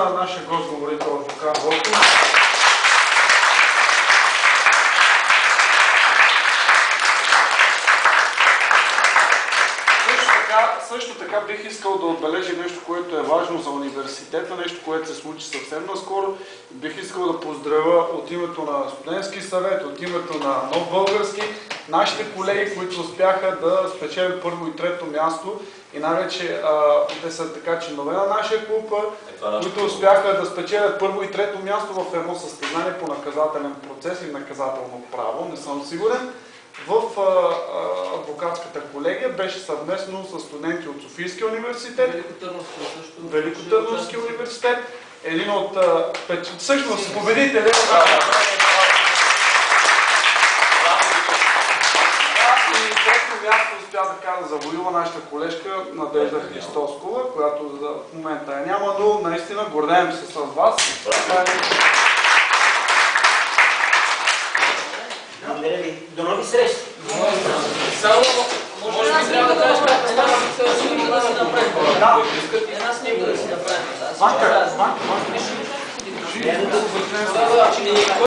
на нашия гост-говорител адвокат Войко. Също така бих искал да отбележа нещо, което е важно за университета, нещо, което се случи съвсем наскоро. Бих искал да поздравя от името на Студентски съвет, от името на Нов български, нашите колеги, които успяха да спечелят първо и трето място и най-вече те са така членове на нашия клуб, които успяха да спечелят първо и трето място в едно състезание по наказателен процес и наказателно право, не съм сигурен. В адвокатската колегия беше съвместно с студенти от Софийския университет, Великотърновския университет, един от всъщност победителя. И трето място успя да завоюва нашата колежка Надежда Христоскова, която в момента я няма, но наистина гордеем се с вас. Благодаря ви. До нови срещи! Само, може би трябва да кажеш как става снимка да си направим. Една снимка да си направим. Банка.